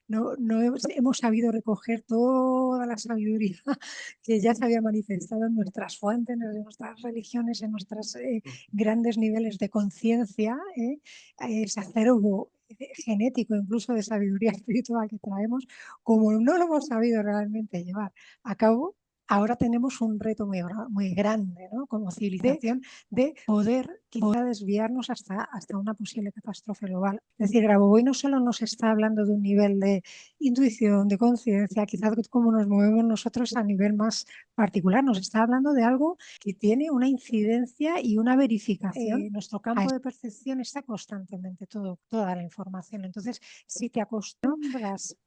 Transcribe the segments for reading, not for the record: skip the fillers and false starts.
no hemos sabido recoger toda la sabiduría que ya se había manifestado en nuestras fuentes, en nuestras religiones, en nuestros grandes niveles de conciencia, ese acervo genético, incluso de sabiduría espiritual que traemos, como no lo hemos sabido realmente llevar a cabo. Ahora tenemos un reto muy grande, ¿no? Como civilización, de poder quizá desviarnos hasta una posible catástrofe global. Es decir, Grabovoi no solo nos está hablando de un nivel de intuición, de conciencia, quizás como nos movemos nosotros a nivel más particular, nos está hablando de algo que tiene una incidencia y una verificación. Nuestro campo de percepción está constantemente toda la información. Entonces, si te acostumbras,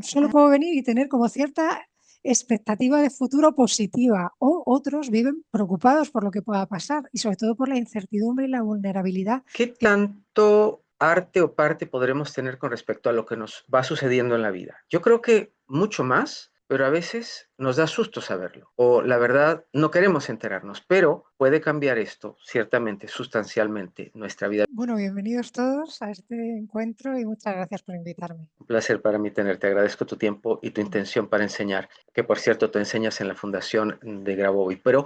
solo puedo venir y tener como cierta expectativa de futuro positiva, o otros viven preocupados por lo que pueda pasar y sobre todo por la incertidumbre y la vulnerabilidad. ¿Qué tanto arte o parte podremos tener con respecto a lo que nos va sucediendo en la vida? Yo creo que mucho más, pero a veces nos da susto saberlo, o la verdad no queremos enterarnos, pero puede cambiar esto ciertamente, sustancialmente, nuestra vida. Bueno, bienvenidos todos a este encuentro y muchas gracias por invitarme. Un placer para mí tenerte. Agradezco tu tiempo y tu intención para enseñar, que por cierto tú enseñas en la Fundación de Grabovoi. Pero,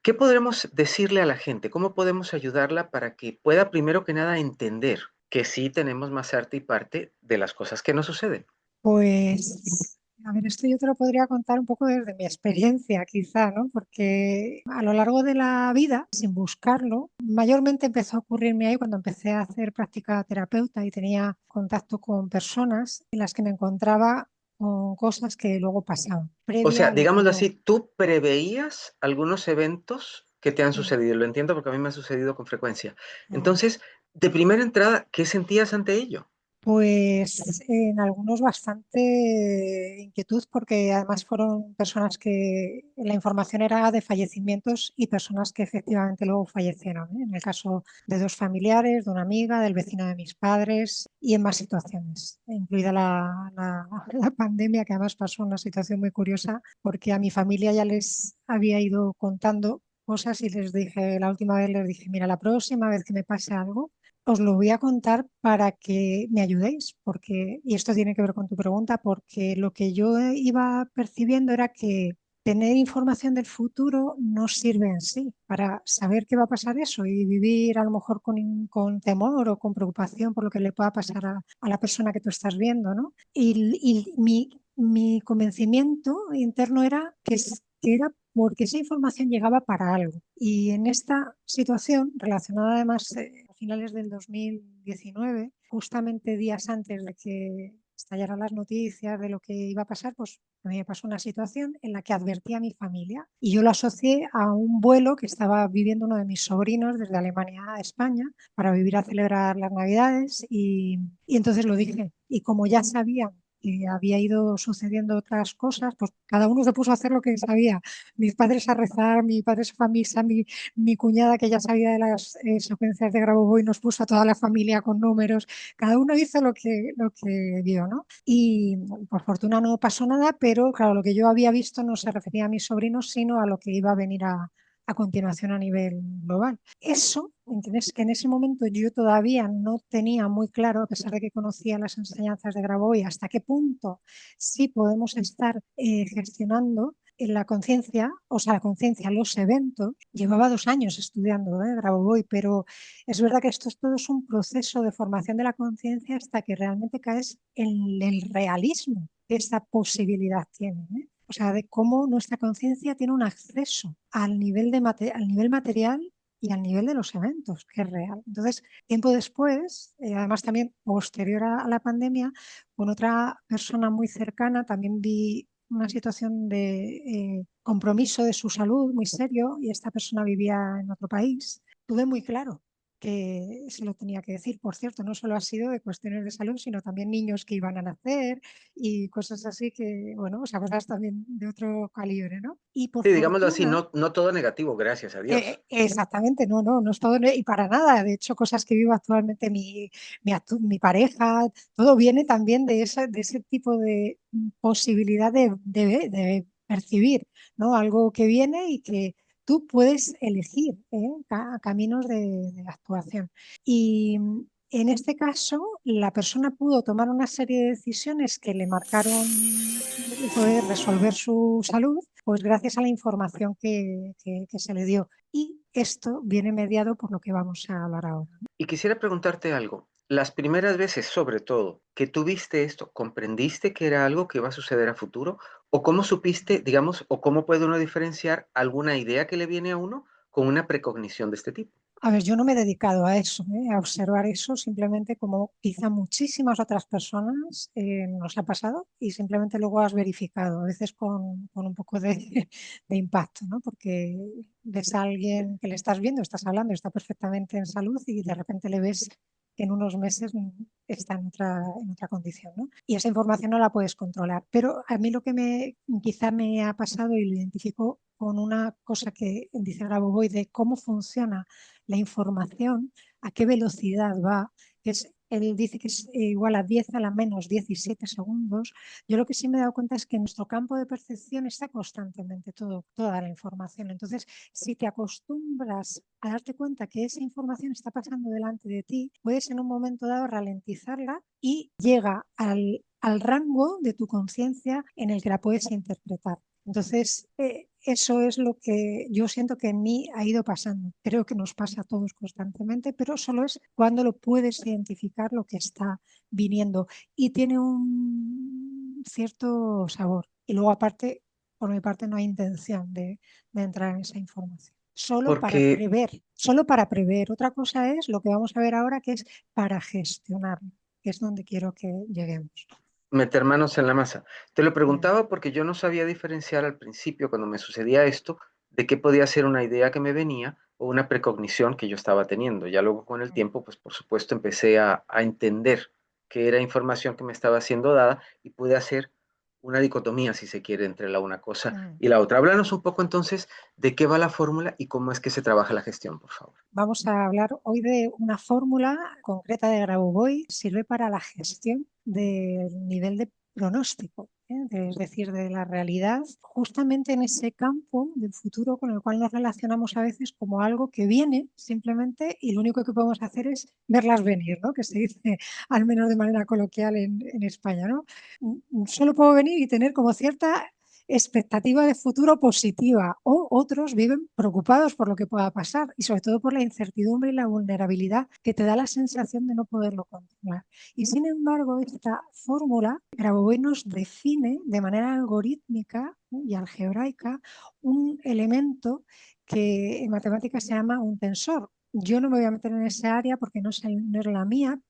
¿qué podremos decirle a la gente? ¿Cómo podemos ayudarla para que pueda primero que nada entender que sí tenemos más arte y parte de las cosas que nos suceden? Pues, a ver, esto yo te lo podría contar un poco desde mi experiencia, quizá, ¿no? Porque a lo largo de la vida, sin buscarlo, mayormente empezó a ocurrirme ahí cuando empecé a hacer práctica terapeuta y tenía contacto con personas en las que me encontraba con cosas que luego pasaban, O previa sea, a lo que digámoslo yo... así, tú preveías algunos eventos que te han Mm, sucedido. Lo entiendo porque a mí me ha sucedido con frecuencia. mm. Entonces, de primera entrada, ¿qué sentías ante ello? Pues en algunos bastante inquietud porque además fueron personas que la información era de fallecimientos y personas que efectivamente luego fallecieron, ¿eh? En el caso de dos familiares, de una amiga, del vecino de mis padres y en más situaciones, incluida la pandemia, que además pasó una situación muy curiosa porque a mi familia ya les había ido contando cosas y les dije, la última vez les dije, mira, la próxima vez que me pase algo os lo voy a contar para que me ayudéis, porque, y esto tiene que ver con tu pregunta, porque lo que yo iba percibiendo era que tener información del futuro no sirve en sí para saber qué va a pasar eso y vivir a lo mejor con temor o con preocupación por lo que le pueda pasar a la persona que tú estás viendo, ¿no? Y mi convencimiento interno era que era porque esa información llegaba para algo. Y en esta situación, relacionada además a finales del 2019, justamente días antes de que estallaran las noticias de lo que iba a pasar, pues a mí me pasó una situación en la que advertí a mi familia y yo lo asocié a un vuelo que estaba viviendo uno de mis sobrinos desde Alemania a España para vivir a celebrar las Navidades y entonces lo dije. Y como ya sabían que había ido sucediendo otras cosas, pues cada uno se puso a hacer lo que sabía. Mis padres a rezar, mi padre se fue a misa, mi cuñada que ya sabía de las secuencias de Grabovoi nos puso a toda la familia con números, cada uno hizo lo que vio, ¿no? Y por fortuna no pasó nada, pero claro, lo que yo había visto no se refería a mis sobrinos, sino a lo que iba a venir a continuación a nivel global. Eso, que en ese momento yo todavía no tenía muy claro, a pesar de que conocía las enseñanzas de Grabovoi, hasta qué punto sí podemos estar gestionando en la conciencia, o sea, la conciencia, los eventos. Llevaba 2 años estudiando Grabovoi, pero es verdad que todo es un proceso de formación de la conciencia hasta que realmente caes en el realismo que esa posibilidad tiene, ¿eh? O sea, de cómo nuestra conciencia tiene un acceso al nivel material y al nivel de los eventos, que es real. Entonces, tiempo después, además también posterior a la pandemia, con otra persona muy cercana, también vi una situación de compromiso de su salud muy serio y esta persona vivía en otro país. Tuve muy claro que se lo tenía que decir. Por cierto, no solo ha sido de cuestiones de salud, sino también niños que iban a nacer y cosas así que, bueno, o sea, cosas también de otro calibre, ¿no? Y por Sí, digámoslo así, fortuna, no todo negativo, gracias a Dios. exactamente, no es todo, y para nada. De hecho, cosas que vivo actualmente mi pareja, todo viene también de ese tipo de posibilidad de percibir, ¿no? Algo que viene y que tú puedes elegir, caminos de actuación. Y En este caso, la persona pudo tomar una serie de decisiones que le marcaron el poder resolver su salud, pues gracias a la información que se le dio. Y esto viene mediado por lo que vamos a hablar ahora. Y quisiera preguntarte algo. Las primeras veces, sobre todo, que tuviste esto, ¿comprendiste que era algo que iba a suceder a futuro? ¿O cómo supiste, digamos, o cómo puede uno diferenciar alguna idea que le viene a uno con una precognición de este tipo? A ver, yo no me he dedicado a eso, a observar eso, simplemente como quizá muchísimas otras personas nos ha pasado y simplemente luego has verificado, a veces con un poco de, de impacto, ¿no? Porque ves a alguien que le estás viendo, estás hablando, está perfectamente en salud y de repente le ves que en unos meses está en otra condición, ¿no? Y esa información no la puedes controlar. Pero a mí lo que quizá me ha pasado y lo identifico con una cosa que dice Grabovoi de cómo funciona la información, a qué velocidad va, que él dice que es igual a 10 a la menos 17 segundos. Yo lo que sí me he dado cuenta es que nuestro campo de percepción está constantemente toda la información. Entonces, si te acostumbras a darte cuenta que esa información está pasando delante de ti, puedes en un momento dado ralentizarla y llega al rango de tu conciencia en el que la puedes interpretar. Entonces, eso es lo que yo siento que en mí ha ido pasando. Creo que nos pasa a todos constantemente, pero solo es cuando lo puedes identificar lo que está viniendo y tiene un cierto sabor. Y luego, aparte, por mi parte, no hay intención de entrar en esa información. Porque Solo para prever. Otra cosa es lo que vamos a ver ahora, que es para gestionarlo, que es donde quiero que lleguemos. meter manos en la masa. Te lo Mm, preguntaba porque yo no sabía diferenciar al principio, cuando me sucedía esto, de qué podía ser una idea que me venía o una precognición que yo estaba teniendo. Ya luego con el mm, tiempo, pues por supuesto empecé a entender que era información que me estaba siendo dada y pude hacer una dicotomía, si se quiere, entre la una cosa mm. y la otra. Háblanos un poco entonces de qué va la fórmula y cómo es que se trabaja la gestión, por favor. Vamos a hablar hoy de una fórmula concreta de Grabovoi, sirve para la gestión del nivel de pronóstico, es decir, de la realidad, justamente en ese campo del futuro con el cual nos relacionamos a veces como algo que viene simplemente y lo único que podemos hacer es verlas venir, ¿no? Que se dice al menos de manera coloquial en España, ¿no? Solo puedo venir y tener como cierta expectativa de futuro positiva o otros viven preocupados por lo que pueda pasar y sobre todo por la incertidumbre y la vulnerabilidad que te da la sensación de no poderlo controlar. Y sin embargo, esta fórmula, Grabovoi nos define de manera algorítmica y algebraica un elemento que en matemáticas se llama un tensor. Yo no me voy a meter en esa área porque no es la mía,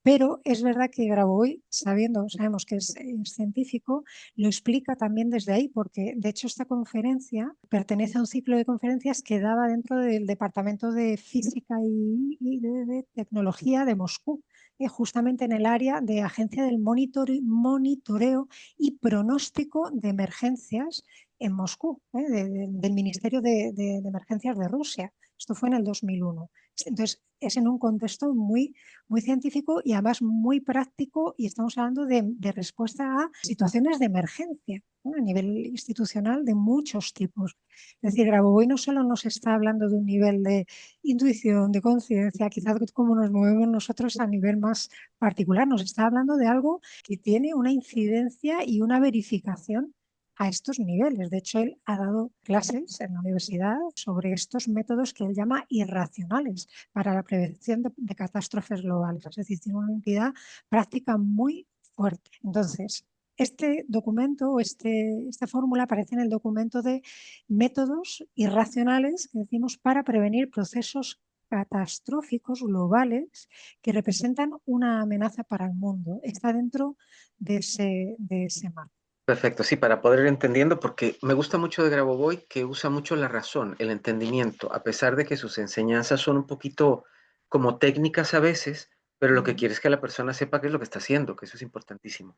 pero es verdad que Grabovoi, sabemos que es científico, lo explica también desde ahí, porque de hecho esta conferencia pertenece a un ciclo de conferencias que daba dentro del Departamento de Física y de Tecnología de Moscú, justamente en el área de Agencia del Monitoreo y Pronóstico de Emergencias en Moscú, del Ministerio de Emergencias de Rusia. Esto fue en el 2001. Entonces, es en un contexto muy científico y además muy práctico y estamos hablando de respuesta a situaciones de emergencia, ¿no? A nivel institucional de muchos tipos. Es decir, Grabovoi no solo nos está hablando de un nivel de intuición, de conciencia, quizás como nos movemos nosotros a nivel más particular, nos está hablando de algo que tiene una incidencia y una verificación a estos niveles. De hecho, él ha dado clases en la universidad sobre estos métodos que él llama irracionales para la prevención de catástrofes globales. Es decir, tiene una entidad práctica muy fuerte. Entonces, este documento o esta fórmula aparece en el documento de métodos irracionales que decimos para prevenir procesos catastróficos globales que representan una amenaza para el mundo. Está dentro de ese marco. Perfecto, sí, para poder ir entendiendo, porque me gusta mucho de Grabovoi que usa mucho la razón, el entendimiento, a pesar de que sus enseñanzas son un poquito como técnicas a veces, pero lo que quiere es que la persona sepa qué es lo que está haciendo, que eso es importantísimo.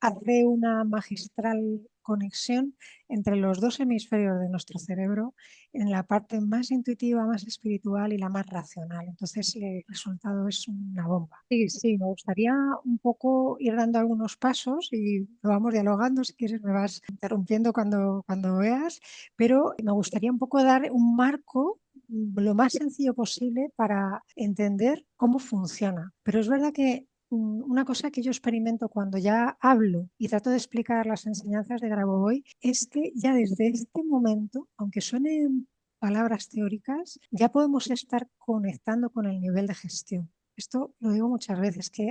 Hace una magistral conexión entre los dos hemisferios de nuestro cerebro en la parte más intuitiva, más espiritual y la más racional. Entonces, el resultado es una bomba. Sí, sí, me gustaría un poco ir dando algunos pasos y lo vamos dialogando. Si quieres, me vas interrumpiendo cuando veas, pero me gustaría un poco dar un marco lo más sencillo posible para entender cómo funciona. Pero es verdad que una cosa que yo experimento cuando ya hablo y trato de explicar las enseñanzas de Grabovoi es que ya desde este momento, aunque suenen palabras teóricas, ya podemos estar conectando con el nivel de gestión. Esto lo digo muchas veces, que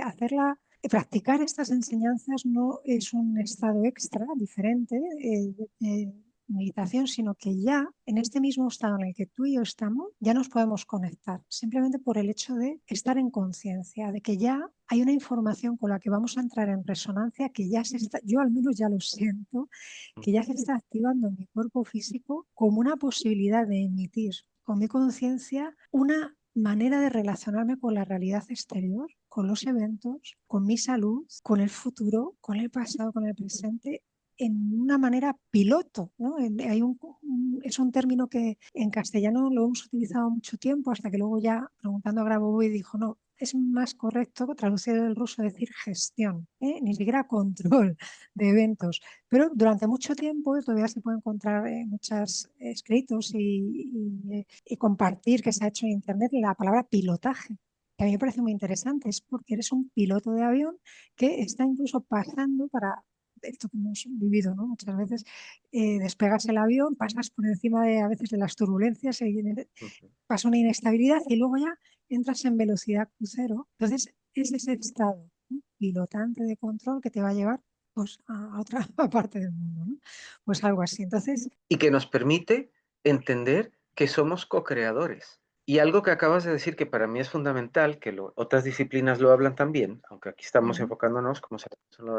practicar estas enseñanzas no es un estado extra diferente de meditación, sino que ya en este mismo estado en el que tú y yo estamos, ya nos podemos conectar, simplemente por el hecho de estar en conciencia, de que ya hay una información con la que vamos a entrar en resonancia, que ya se está, yo al menos ya lo siento, que ya se está activando en mi cuerpo físico como una posibilidad de emitir con mi conciencia una manera de relacionarme con la realidad exterior, con los eventos, con mi salud, con el futuro, con el pasado, con el presente, en una manera piloto, ¿no? Es un término que en castellano lo hemos utilizado mucho tiempo, hasta que luego ya, preguntando a Grabovoi, dijo, no, es más correcto, traducido del ruso, decir gestión, ¿eh? Ni siquiera control de eventos. Pero durante mucho tiempo, todavía se puede encontrar muchos escritos y compartir que se ha hecho en Internet la palabra pilotaje, que a mí me parece muy interesante, es porque eres un piloto de avión que está incluso pasando para esto que hemos vivido, ¿no? Muchas veces despegas el avión, pasas por encima de a veces de las turbulencias, Ujú. pasa una inestabilidad y luego ya entras en velocidad crucero. Entonces, es ese estado, ¿no? Pilotante de control que te va a llevar pues, a otra parte del mundo, ¿no? Pues algo así. Entonces, Y que nos permite entender que somos co-creadores. Y algo que acabas de decir que para mí es fundamental, que otras disciplinas lo hablan también, aunque aquí estamos ujú, enfocándonos como son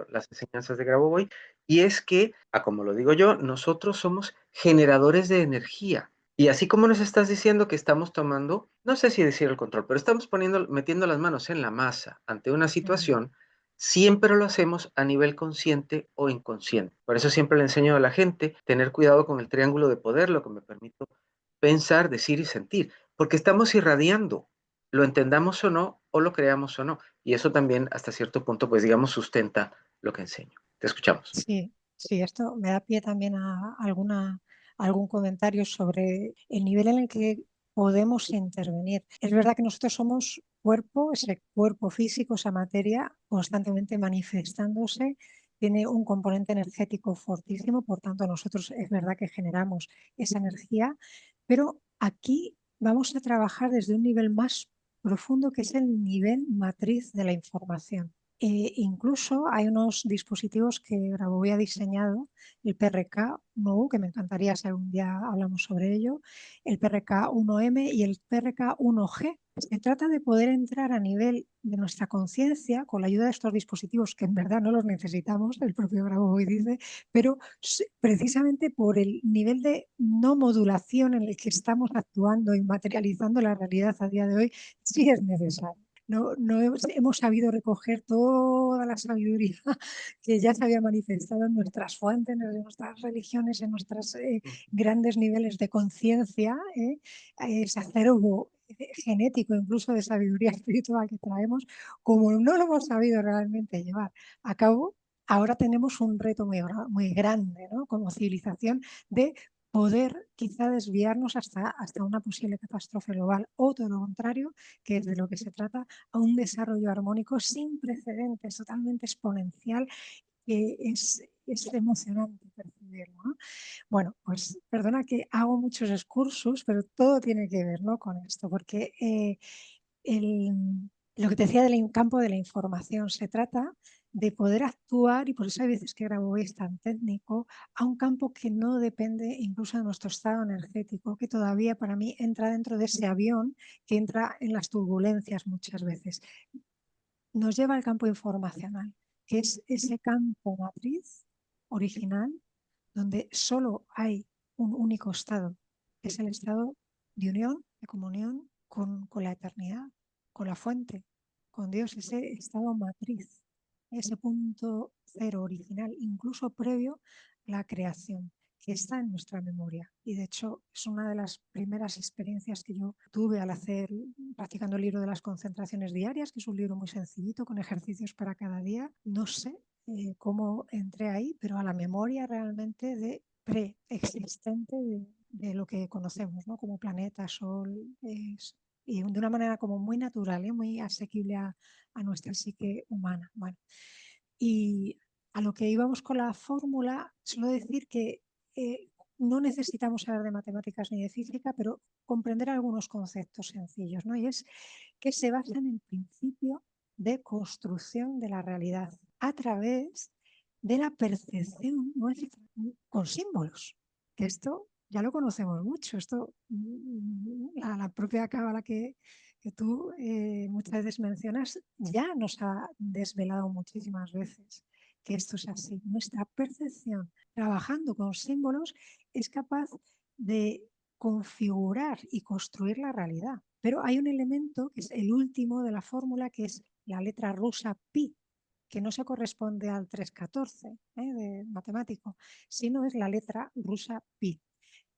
las enseñanzas de Grabovoi, y es que, como lo digo yo, nosotros somos generadores de energía. Y así como nos estás diciendo que estamos tomando, no sé si decir el control, pero estamos metiendo las manos en la masa ante una ujú. situación, siempre lo hacemos a nivel consciente o inconsciente. Por eso siempre le enseño a la gente tener cuidado con el triángulo de poder, lo que me permito pensar, decir y sentir, porque estamos irradiando, lo entendamos o no, o lo creamos o no. Y eso también hasta cierto punto, pues digamos, sustenta lo que enseño. Te escuchamos. Sí, sí, esto me da pie también a algún comentario sobre el nivel en el que podemos intervenir. Es verdad que nosotros somos cuerpo, ese cuerpo físico, esa materia constantemente manifestándose, tiene un componente energético fortísimo, por tanto nosotros es verdad que generamos esa energía, pero aquí vamos a trabajar desde un nivel más profundo que es el nivel matriz de la información. Incluso hay unos dispositivos que Grabovoi ha diseñado, el PRK-1U, que me encantaría si algún día hablamos sobre ello, el PRK-1M y el PRK-1G. Se trata de poder entrar a nivel de nuestra conciencia con la ayuda de estos dispositivos, que en verdad no los necesitamos, el propio Grabovoi dice, pero precisamente por el nivel de no modulación en el que estamos actuando y materializando la realidad a día de hoy, sí es necesario. No hemos sabido recoger toda la sabiduría que ya se había manifestado en nuestras fuentes, en nuestras religiones, en nuestros grandes niveles de conciencia, ese acervo genético, incluso de sabiduría espiritual que traemos, como no lo hemos sabido realmente llevar a cabo. Ahora tenemos un reto muy grande, ¿no? Como civilización de poder quizá desviarnos hasta una posible catástrofe global o todo lo contrario, que es de lo que se trata, a un desarrollo armónico sin precedentes, totalmente exponencial, que es emocionante percibirlo, ¿no? Bueno, pues perdona que hago muchos excursus, pero todo tiene que ver, ¿no? Con esto, porque lo que te decía del campo de la información, se trata de poder actuar, y por eso hay veces que Grabovoi es tan técnico, a un campo que no depende incluso de nuestro estado energético, que todavía para mí entra dentro de ese avión que entra en las turbulencias muchas veces. Nos lleva al campo informacional, que es ese campo matriz original donde solo hay un único estado, que es el estado de unión, de comunión con la eternidad, con la fuente, con Dios, ese estado matriz, ese punto cero original, incluso previo a la creación, que está en nuestra memoria. Y de hecho es una de las primeras experiencias que yo tuve al hacer, practicando el libro de las concentraciones diarias, que es un libro muy sencillito, con ejercicios para cada día. No sé cómo entré ahí, pero a la memoria realmente de preexistente de lo que conocemos, ¿no? Como planeta, Sol, y de una manera como muy natural, muy asequible a nuestra psique humana. Bueno, y a lo que íbamos con la fórmula, solo decir que no necesitamos saber de matemáticas ni de física, pero comprender algunos conceptos sencillos, ¿no? Y es que se basa en el principio de construcción de la realidad a través de la percepción nuestra con símbolos, que esto ya lo conocemos mucho, esto la propia cábala que tú muchas veces mencionas ya nos ha desvelado muchísimas veces que esto es así. Nuestra percepción trabajando con símbolos es capaz de configurar y construir la realidad. Pero hay un elemento que es el último de la fórmula, que es la letra rusa pi, que no se corresponde al 314 de matemático, sino es la letra rusa pi.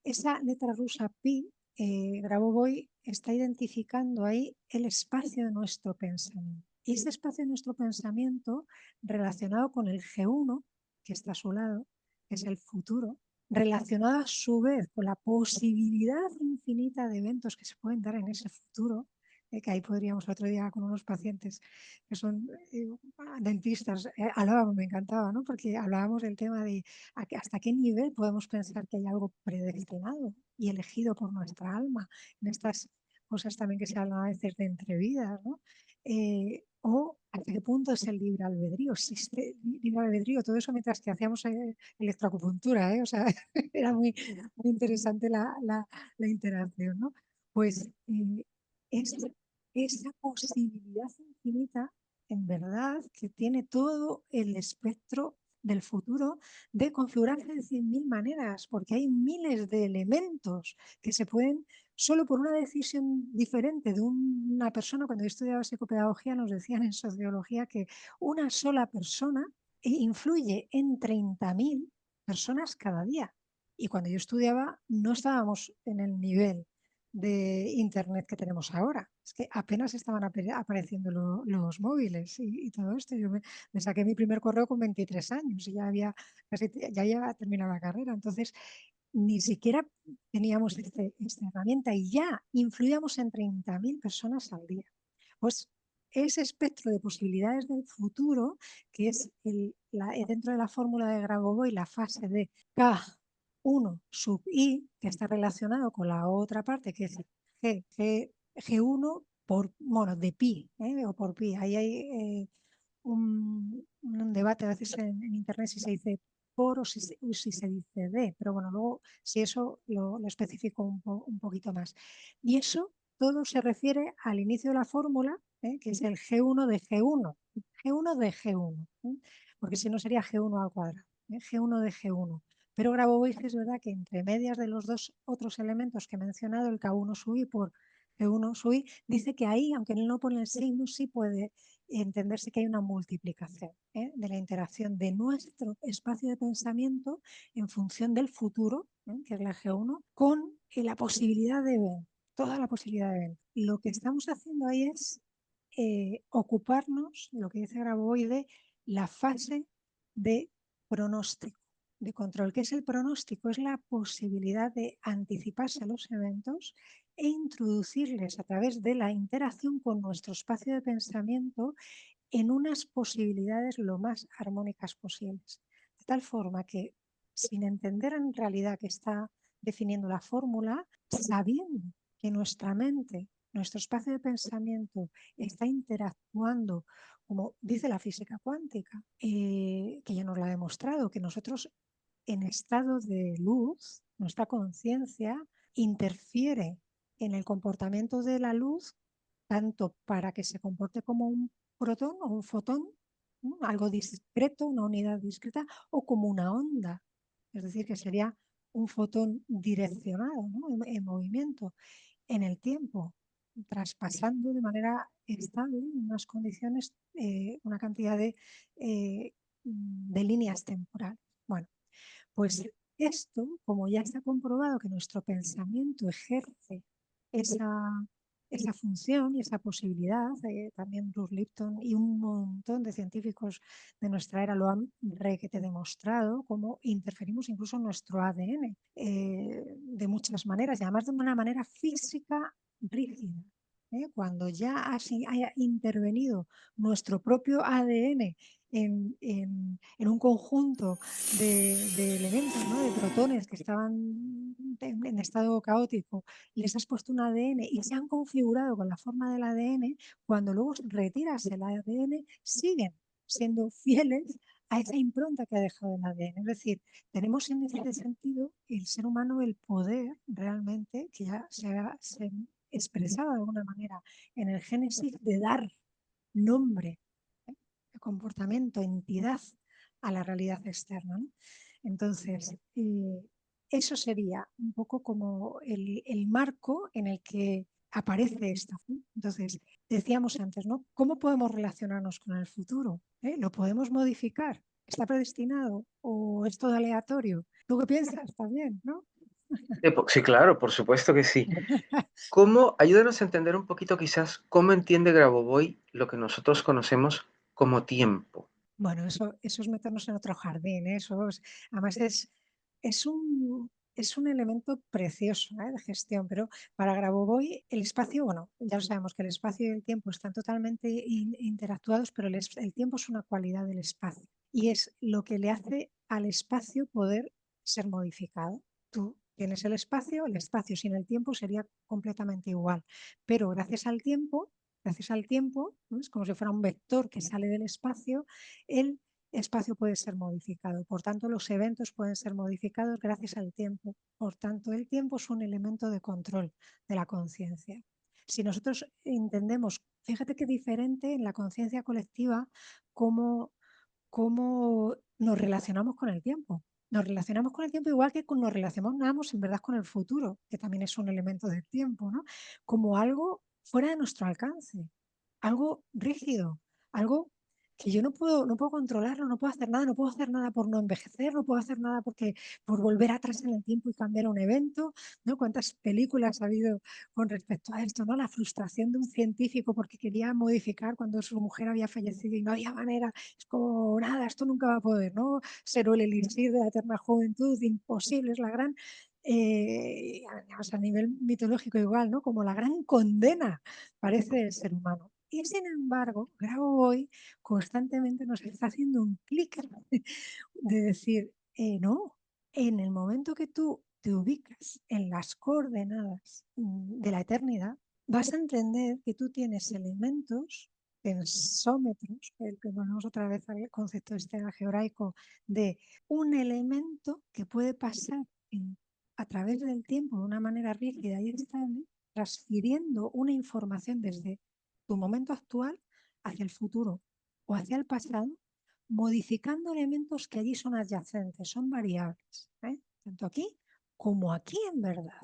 Esa letra rusa pi, Grabovoi está identificando ahí el espacio de nuestro pensamiento. Y ese espacio de nuestro pensamiento relacionado con el G1, que está a su lado, que es el futuro, relacionado a su vez con la posibilidad infinita de eventos que se pueden dar en ese futuro, que ahí podríamos otro día con unos pacientes que son dentistas, hablábamos, me encantaba, ¿no? Porque hablábamos del tema de hasta qué nivel podemos pensar que hay algo predestinado y elegido por nuestra alma, en estas cosas también que se hablan a veces de entrevidas, ¿no? O hasta qué punto es el libre albedrío, existe libre albedrío, todo eso mientras que hacíamos electroacupuntura, o sea, era muy interesante la interacción, ¿no? Pues es, esa posibilidad infinita, en verdad, que tiene todo el espectro del futuro de configurarse de 100.000 maneras, porque hay miles de elementos que se pueden, solo por una decisión diferente de una persona. Cuando yo estudiaba psicopedagogía nos decían en sociología que una sola persona influye en 30.000 personas cada día. Y cuando yo estudiaba no estábamos en el nivel de Internet que tenemos ahora. Es que apenas estaban apareciendo los móviles y todo esto. Yo me saqué mi primer correo con 23 años y ya había ya terminado la carrera. Entonces, ni siquiera teníamos esta herramienta y ya influíamos en 30.000 personas al día. Pues ese espectro de posibilidades del futuro, que es dentro de la fórmula de Grabovoi, la fase de K1 sub I, que está relacionado con la otra parte, que es G1 bueno, de pi, o por pi. Ahí hay un debate a veces en Internet si se dice por o si se dice de, pero bueno, luego si eso lo especifico un poquito más. Y eso todo se refiere al inicio de la fórmula, que es el G1 de G1, G1 de G1, porque si no sería G1 al cuadrado, G1 de G1. Pero Grabovoi es verdad que entre medias de los dos otros elementos que he mencionado, el K1 sub i por G1 sub i, dice que ahí, aunque él no pone el signo, sí puede entenderse que hay una multiplicación de la interacción de nuestro espacio de pensamiento en función del futuro, que es la G1, con la posibilidad de ver, toda la posibilidad de ver. Lo que estamos haciendo ahí es ocuparnos, lo que dice Grabovoi, de la fase de pronóstico, de control. ¿Qué es el pronóstico? Es la posibilidad de anticiparse a los eventos e introducirles a través de la interacción con nuestro espacio de pensamiento en unas posibilidades lo más armónicas posibles. De tal forma que, sin entender en realidad que está definiendo la fórmula, sabiendo que nuestra mente, nuestro espacio de pensamiento está interactuando, como dice la física cuántica, que ya nos lo ha demostrado, que nosotros en estado de luz, nuestra conciencia interfiere en el comportamiento de la luz tanto para que se comporte como un protón o un fotón, ¿no? Algo discreto, una unidad discreta, o como una onda, es decir, que sería un fotón direccionado, ¿no? en movimiento en el tiempo, traspasando de manera estable en unas condiciones, una cantidad de líneas temporales. Bueno, pues esto, como ya está comprobado que nuestro pensamiento ejerce esa, esa función y esa posibilidad. También Bruce Lipton y un montón de científicos de nuestra era lo han requete demostrado, cómo interferimos incluso en nuestro ADN de muchas maneras y además de una manera física rígida. Cuando ya haya intervenido nuestro propio ADN en un conjunto de elementos, ¿no? De protones que estaban en estado caótico, les has puesto un ADN y se han configurado con la forma del ADN, cuando luego retiras el ADN, siguen siendo fieles a esa impronta que ha dejado el ADN. Es decir, tenemos en ese sentido el ser humano el poder realmente, que ya se expresaba de alguna manera en el Génesis, de dar nombre, comportamiento, entidad a la realidad externa, ¿no? Entonces, eso sería un poco como el marco en el que aparece esto. Entonces, decíamos antes, ¿no? ¿Cómo podemos relacionarnos con el futuro? ¿Lo podemos modificar? ¿Está predestinado o es todo aleatorio? ¿Tú qué piensas también, no? Sí, claro, por supuesto que sí. Ayúdanos a entender un poquito quizás cómo entiende Grabovoi lo que nosotros conocemos como tiempo? Bueno, eso es meternos en otro jardín, ¿eh? Además es es un elemento precioso, ¿eh? De gestión, pero para Grabovoi el espacio, bueno, ya lo sabemos que el espacio y el tiempo están totalmente interactuados, pero el tiempo es una cualidad del espacio y es lo que le hace al espacio poder ser modificado. Tú tienes el espacio sin el tiempo sería completamente igual, pero gracias al tiempo, ¿no? Es como si fuera un vector que sale del espacio, el espacio puede ser modificado. Por tanto, los eventos pueden ser modificados gracias al tiempo. Por tanto, el tiempo es un elemento de control de la conciencia. Si nosotros entendemos, fíjate qué diferente en la conciencia colectiva cómo, cómo nos relacionamos con el tiempo. Nos relacionamos con el tiempo igual que nos relacionamos en verdad con el futuro, que también es un elemento del tiempo, ¿no? Como algo fuera de nuestro alcance, algo rígido, algo que yo no puedo controlarlo, no puedo hacer nada, no puedo hacer nada por no envejecer, no puedo hacer nada por volver atrás en el tiempo y cambiar un evento, ¿no? ¿Cuántas películas ha habido con respecto a esto, ¿no? La frustración de un científico porque quería modificar cuando su mujer había fallecido y no había manera, es como nada, esto nunca va a poder, ¿no? Ser el elixir de la eterna juventud, imposible, es la gran a nivel mitológico igual, ¿no? Como la gran condena parece del ser humano. Y sin embargo, Grabovoi constantemente nos está haciendo un clic de decir, no, en el momento que tú te ubicas en las coordenadas de la eternidad, vas a entender que tú tienes elementos tensómetros, el que volvemos otra vez al concepto este algebraico de un elemento que puede pasar a través del tiempo de una manera rígida y estable, transfiriendo una información desde tu momento actual hacia el futuro o hacia el pasado, modificando elementos que allí son adyacentes, son variables, tanto aquí como aquí en verdad.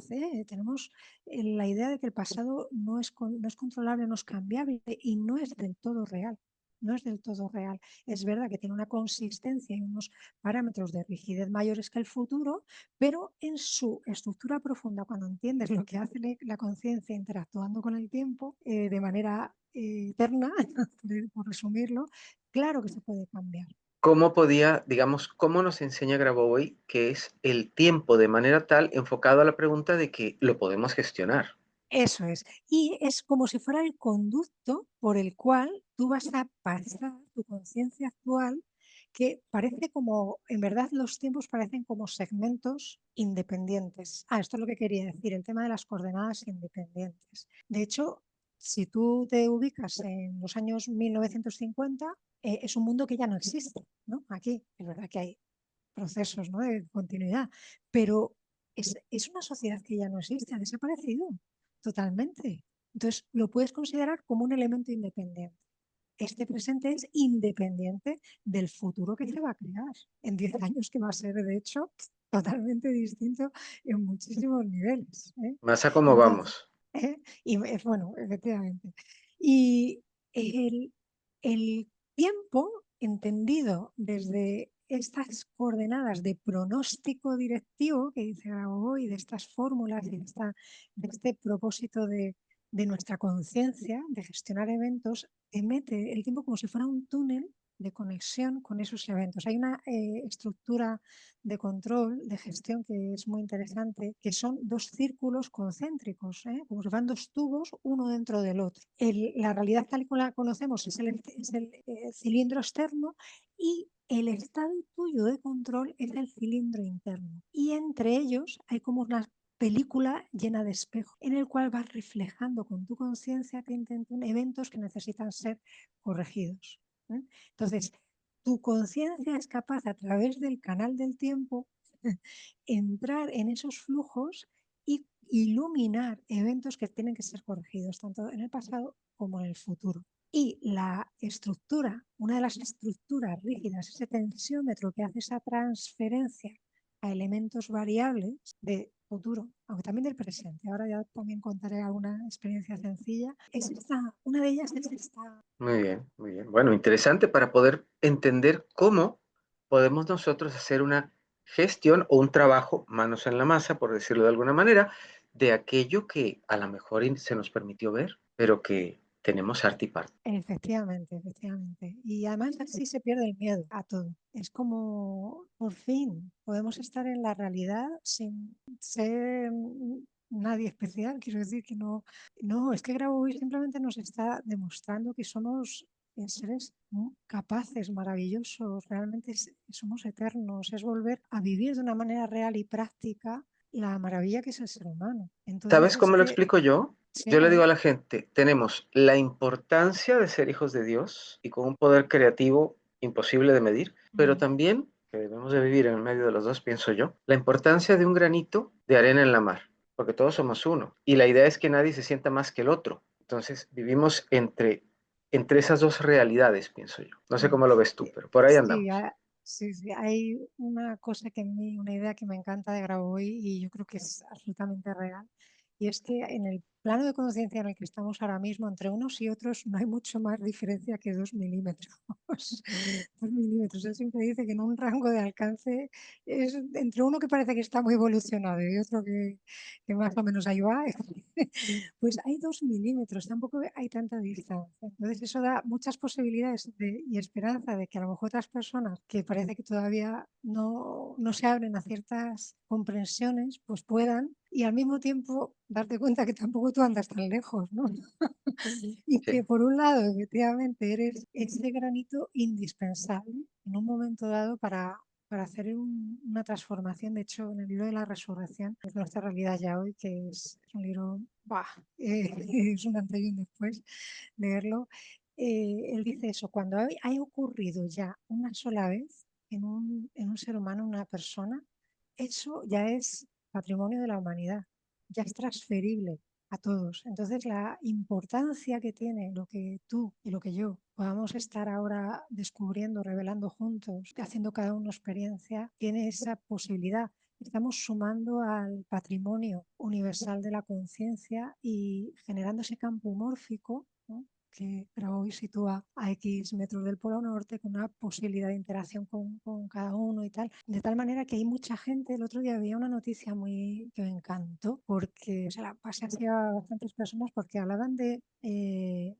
Tenemos la idea de que el pasado no es controlable, no es cambiable y no es del todo real. No es del todo real. Es verdad que tiene una consistencia y unos parámetros de rigidez mayores que el futuro, pero en su estructura profunda, cuando entiendes lo que hace la conciencia interactuando con el tiempo de manera eterna, por resumirlo, claro que se puede cambiar. Cómo nos enseña Grabovoi que es el tiempo de manera tal enfocado a la pregunta de que lo podemos gestionar? Eso es. Y es como si fuera el conducto por el cual tú vas a pasar tu conciencia actual, que parece como, en verdad los tiempos parecen como segmentos independientes. Esto es lo que quería decir, el tema de las coordenadas independientes. De hecho, si tú te ubicas en los años 1950, es un mundo que ya no existe, ¿no? Aquí, es verdad que hay procesos, ¿no? De continuidad, pero es una sociedad que ya no existe, ha desaparecido totalmente. Entonces, lo puedes considerar como un elemento independiente. Este presente es independiente del futuro que se va a crear en 10 años, que va a ser, de hecho, totalmente distinto en muchísimos niveles. Más a cómo Entonces, vamos. y bueno, efectivamente. Y el, el tiempo entendido desde estas coordenadas de pronóstico directivo que dice Grabovoi, de estas fórmulas y de este propósito de nuestra conciencia, de gestionar eventos, te mete el tiempo como si fuera un túnel de conexión con esos eventos. Hay una estructura de control, de gestión que es muy interesante, que son dos círculos concéntricos, como si fueran dos tubos, uno dentro del otro. La realidad tal y como la conocemos es el cilindro externo y el estado tuyo de control es el cilindro interno. Y entre ellos hay como una película llena de espejos, en el cual vas reflejando con tu conciencia que intentan eventos que necesitan ser corregidos. Entonces, tu conciencia es capaz a través del canal del tiempo entrar en esos flujos y iluminar eventos que tienen que ser corregidos, tanto en el pasado como en el futuro. Y la estructura, una de las estructuras rígidas, ese tensiómetro que hace esa transferencia a elementos variables de futuro, aunque también del presente. Ahora ya también contaré alguna experiencia sencilla. Una de ellas es esta. Muy bien, muy bien. Bueno, interesante para poder entender cómo podemos nosotros hacer una gestión o un trabajo, manos en la masa, por decirlo de alguna manera, de aquello que a lo mejor se nos permitió ver, pero que tenemos arte y parte. Efectivamente, efectivamente. Y además así se pierde el miedo a todo. Es como, por fin, podemos estar en la realidad sin ser nadie especial. Quiero decir que no, no, es que Grabovoi simplemente nos está demostrando que somos seres capaces, maravillosos, realmente somos eternos. Es volver a vivir de una manera real y práctica la maravilla que es el ser humano. Entonces ¿Sabes es cómo lo que, explico yo? sí, Yo a le digo ver. a la gente, tenemos la importancia de ser hijos de Dios y con un poder creativo imposible de medir, pero Mm. también, que debemos de vivir en el medio de los dos, pienso yo, la importancia de un granito de arena en la mar, porque todos somos uno. Y la idea es que nadie se sienta más que el otro. Entonces, vivimos entre esas dos realidades, pienso yo. No sé Mm. cómo lo ves tú, pero por ahí Sí, andamos. sí, sí, hay una cosa una idea que me encanta de Grabovoi y yo creo que es absolutamente real. Y es que en el plano de conciencia en el que estamos ahora mismo, entre unos y otros, no hay mucho más diferencia que 2 milímetros. 2 milímetros. Él siempre dice que en un rango de alcance es entre uno que parece que está muy evolucionado y otro que más o menos ahí va. Pues hay 2 milímetros, tampoco hay tanta distancia. Entonces eso da muchas posibilidades y esperanza de que a lo mejor otras personas que parece que todavía no se abren a ciertas comprensiones, pues puedan y al mismo tiempo darte cuenta que tampoco tú andas tan lejos, ¿no? Y que Sí, por un lado, efectivamente, eres ese granito indispensable en un momento dado para hacer una transformación. De hecho, en el libro de la resurrección, es nuestra realidad ya hoy, que es un libro, bah, es un antes y un después leerlo. Él dice eso, cuando hay ocurrido ya una sola vez en un ser humano, una persona, eso ya es patrimonio de la humanidad, ya es transferible a todos. Entonces, la importancia que tiene lo que tú y lo que yo podamos estar ahora descubriendo, revelando juntos, haciendo cada uno experiencia, tiene esa posibilidad. Estamos sumando al patrimonio universal de la conciencia y generando ese campo mórfico, ¿no? Que hoy sitúa a X metros del Polo Norte con una posibilidad de interacción con cada uno y tal. De tal manera que hay mucha gente, el otro día había una noticia que me encantó, porque se la pasé así a bastantes personas porque hablaban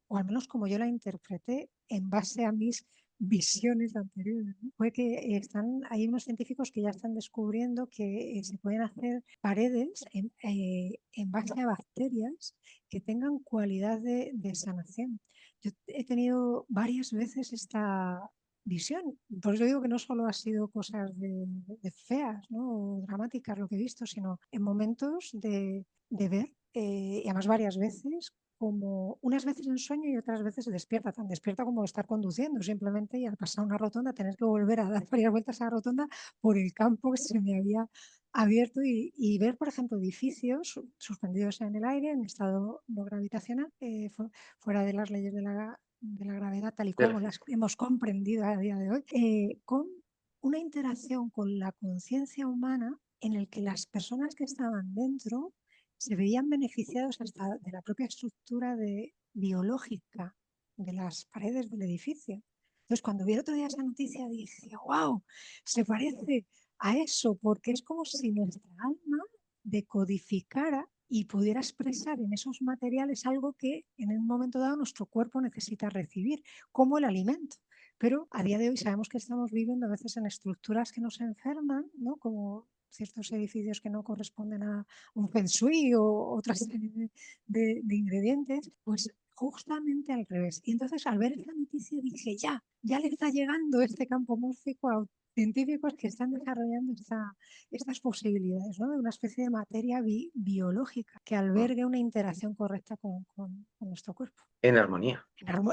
o al menos como yo la interpreté, en base a mis visiones anteriores, ¿no? Fue que hay unos científicos que ya están descubriendo que se pueden hacer paredes en base a bacterias que tengan cualidad de sanación. Yo he tenido varias veces esta visión, por eso digo que no solo ha sido cosas de feas, ¿no? O dramáticas lo que he visto, sino en momentos de ver, y además varias veces, como unas veces en sueño y otras veces despierta, tan despierta como estar conduciendo simplemente y al pasar una rotonda tener que volver a dar varias vueltas a la rotonda por el campo que se me había abierto y ver, por ejemplo, edificios suspendidos en el aire en estado no gravitacional, fuera de las leyes de la gravedad tal y de la como las física. hemos comprendido a día de hoy, con una interacción con la conciencia humana en el que las personas que estaban dentro se veían beneficiados hasta de la propia estructura biológica de las paredes del edificio. Entonces, cuando vi el otro día esa noticia, dije, wow, se parece a eso, porque es como si nuestra alma decodificara y pudiera expresar en esos materiales algo que en un momento dado nuestro cuerpo necesita recibir, como el alimento. Pero a día de hoy sabemos que estamos viviendo a veces en estructuras que nos enferman, ¿no? Como ciertos edificios que no corresponden a un feng shui o otra serie de ingredientes, pues justamente al revés. Y entonces al ver esta noticia dije, ya le está llegando este campo mórfico a científicos que están desarrollando estas posibilidades, ¿no? De una especie de materia biológica que Mm. albergue una interacción correcta con nuestro cuerpo. En armonía,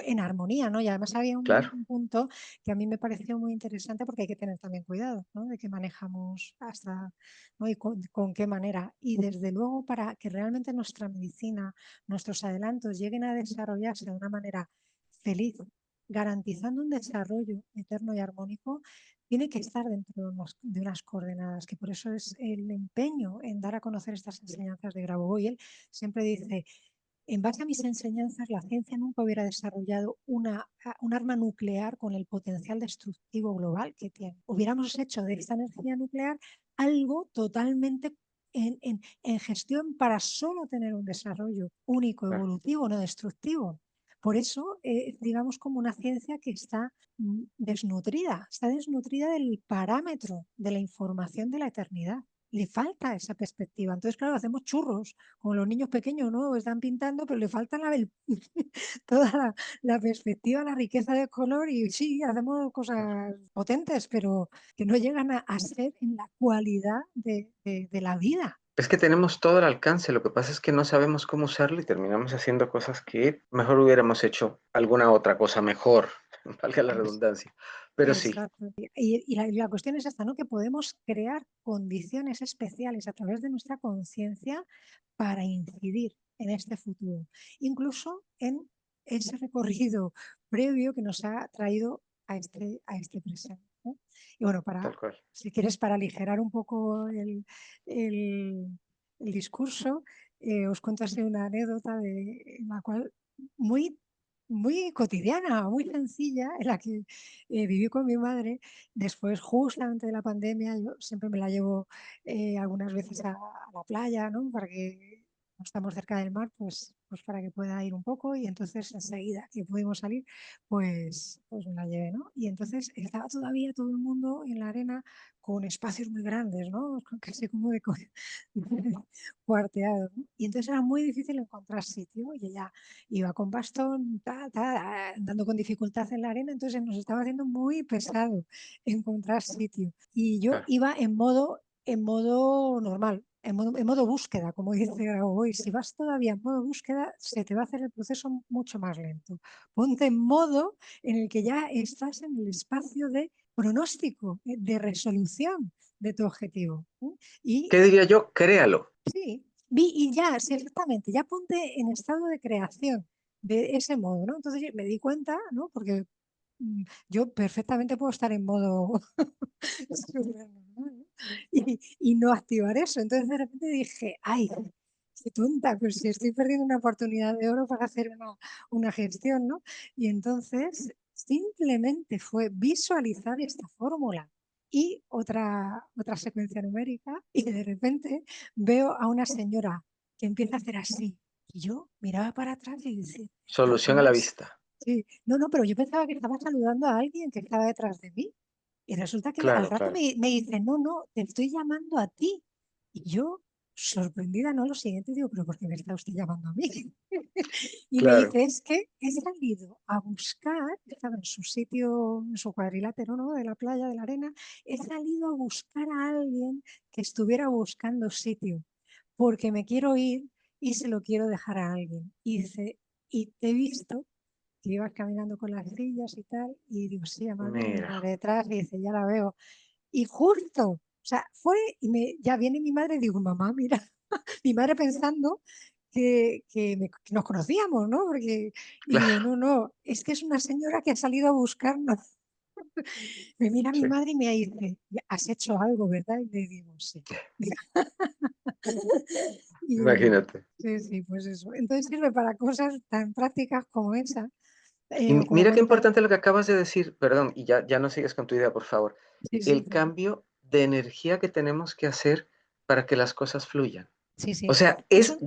En armonía, ¿no? Y además había claro. un punto que a mí me pareció muy interesante porque hay que tener también cuidado, ¿no? De qué manejamos hasta, ¿no? Y con qué manera. Y desde luego para que realmente nuestra medicina, nuestros adelantos lleguen a desarrollarse de una manera feliz, garantizando un desarrollo eterno y armónico, tiene que estar dentro de unas coordenadas, que por eso es el empeño en dar a conocer estas enseñanzas de Grabovoi. Él siempre dice, en base a mis enseñanzas, la ciencia nunca hubiera desarrollado un arma nuclear con el potencial destructivo global que tiene. Hubiéramos hecho de esta energía nuclear algo totalmente en gestión para solo tener un desarrollo único, Claro. evolutivo, no destructivo. Por eso, digamos, como una ciencia que está desnutrida del parámetro de la información de la eternidad. Le falta esa perspectiva. Entonces, claro, hacemos churros, como los niños pequeños, ¿no? Están pintando, pero le falta toda la perspectiva, la riqueza de color y sí, hacemos cosas potentes, pero que no llegan a ser en la cualidad de la vida. Es que tenemos todo al alcance, lo que pasa es que no sabemos cómo usarlo y terminamos haciendo cosas que mejor hubiéramos hecho alguna otra cosa mejor, valga la Es- redundancia. Pero sí, Exacto. Y la cuestión es esta, ¿no? Que podemos crear condiciones especiales a través de nuestra conciencia para incidir en este futuro, incluso en ese recorrido previo que nos ha traído a este presente, ¿no? Y bueno, tal cual. si quieres, para aligerar un poco el- el discurso, os cuento así una anécdota en la cual muy, muy cotidiana, muy sencilla, en la que viví con mi madre después justamente de la pandemia. Yo siempre me la llevo algunas veces a la playa, ¿no? Para que no estamos cerca del mar, pues para que pueda ir un poco y entonces enseguida que pudimos salir, pues me la llevé, ¿no? Y entonces estaba todavía todo el mundo en la arena con espacios muy grandes, ¿no? Casi como cuarteados, ¿no? Y entonces era muy difícil encontrar sitio y ella iba con bastón, andando con dificultad en la arena, entonces nos estaba haciendo muy pesado encontrar sitio. Y yo Claro. iba en modo normal, en modo búsqueda, como dice hoy. Si vas todavía en modo búsqueda, se te va a hacer el proceso mucho más lento. Ponte en modo en el que ya estás en el espacio de pronóstico, de resolución de tu objetivo. ¿Eh? ¿Qué Y diría yo? Créalo. sí, y ya, sí, exactamente, ya ponte en estado de creación de ese modo, ¿no? Entonces me di cuenta, ¿no? Porque yo perfectamente puedo estar en modo supernormal, ¿no? Y no activar eso. Entonces de repente dije, ay, qué tonta, pues si estoy perdiendo una oportunidad de oro para hacer una gestión, ¿no? Y entonces simplemente fue visualizar esta fórmula y otra secuencia numérica y de repente veo a una señora que empieza a hacer así. Y yo miraba para atrás y decía, pero Solución a ¿cómo la es? vista. Sí, no, no, pero yo pensaba que estaba saludando a alguien que estaba detrás de mí. Y resulta que al Claro, rato claro, me dice, no, no, te estoy llamando a ti. Y yo, sorprendida, no, lo siguiente, digo, pero ¿por qué me está usted llamando a mí? Y me claro. dice, es que he salido a buscar, estaba en su sitio, en su cuadrilátero, ¿no? De la playa, de la arena, he salido a buscar a alguien que estuviera buscando sitio, porque me quiero ir y se lo quiero dejar a alguien. Y dice, y te he visto que ibas caminando con las sillas y tal, y digo, sí, además viene mi Mira, madre detrás y dice, ya la veo. Y justo, o sea, ya viene mi madre y digo, mamá, mira, mi madre pensando que nos conocíamos, ¿no? Y digo, claro, no, no, es que es una señora que ha salido a buscarnos. Me mira mi sí. madre y me dice, has hecho algo, ¿verdad? Y le digo, sí. Y Imagínate. sí, sí, pues eso. Entonces sirve para cosas tan prácticas como esa, Y o como mira qué cuenta. importante lo que acabas de decir, perdón, y ya no sigues con tu idea, por favor. Sí, sí, El sí. cambio de energía que tenemos que hacer para que las cosas fluyan. Sí, O sí. sea, Es es un,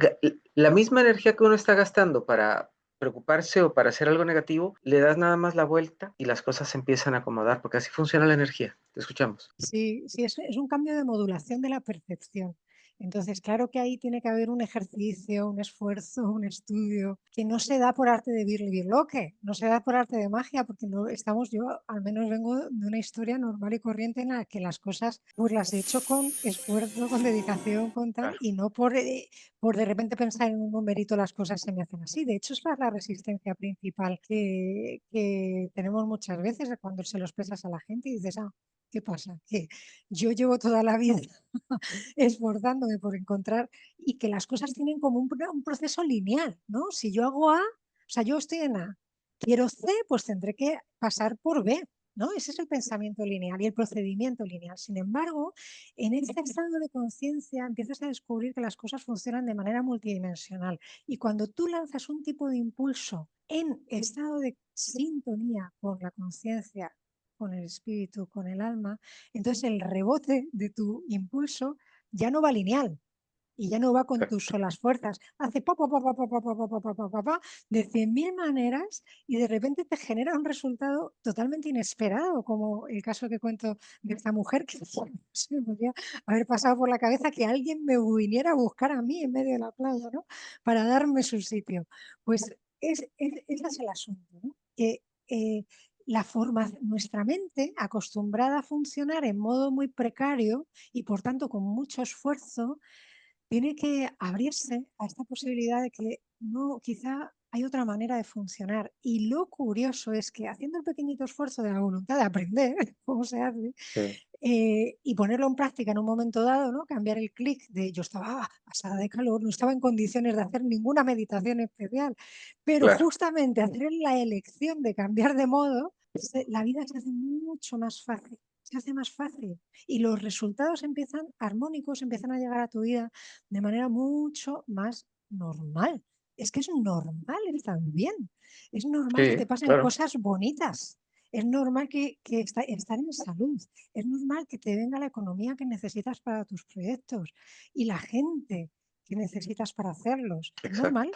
la misma energía que uno está gastando para preocuparse o para hacer algo negativo, le das nada más la vuelta y las cosas se empiezan a acomodar, porque así funciona la energía. Te escuchamos. Sí, sí, es un cambio de modulación de la percepción. Entonces, claro que ahí tiene que haber un ejercicio, un esfuerzo, un estudio, que no se da por arte de birlibirloque, no se da por arte de magia, porque no estamos, yo al menos vengo de una historia normal y corriente en la que las cosas pues las he hecho con esfuerzo, con dedicación, con tal, Claro, y no por de repente pensar en un numerito las cosas se me hacen así. De hecho, es la resistencia principal que tenemos muchas veces cuando se lo expresas a la gente y dices, ah, ¿qué pasa? Que yo llevo toda la vida esforzándome por encontrar y que las cosas tienen como un proceso lineal, ¿no? Si yo hago A, o sea, yo estoy en A, quiero C, pues tendré que pasar por B, ¿no? Ese es el pensamiento lineal y el procedimiento lineal. Sin embargo, en este estado de conciencia empiezas a descubrir que las cosas funcionan de manera multidimensional y cuando tú lanzas un tipo de impulso en estado de sintonía con la conciencia, con el espíritu, con el alma, entonces el rebote de tu impulso ya no va lineal y ya no va con tus exacto. solas fuerzas. Hace pa, pa, pa, pa, pa, pa, pa, pa, pa, pa, pa, pa, de 100.000 maneras y de repente te genera un resultado totalmente inesperado, como el caso que cuento de esta mujer que se me podría haber pasado por la cabeza que alguien me viniera a buscar a mí en medio de la playa, ¿no? Para darme su sitio. Pues ese es el asunto, ¿no? Que la forma, nuestra mente, acostumbrada a funcionar en modo muy precario y por tanto con mucho esfuerzo, tiene que abrirse a esta posibilidad de que no, quizá hay otra manera de funcionar. Y lo curioso es que haciendo el pequeñito esfuerzo de la voluntad de aprender cómo se hace Sí, y ponerlo en práctica en un momento dado, ¿no? Cambiar el clic de yo estaba pasada de calor, no estaba en condiciones de hacer ninguna meditación especial, pero claro. justamente hacer la elección de cambiar de modo, la vida se hace mucho más fácil. Se hace más fácil y los resultados empiezan armónicos, empiezan a llegar a tu vida de manera mucho más normal. Es que es normal estar bien, es normal que te Sí, pasen claro. cosas bonitas, es normal que estar en salud, es normal que te venga la economía que necesitas para tus proyectos y la gente que necesitas para hacerlos. Es normal.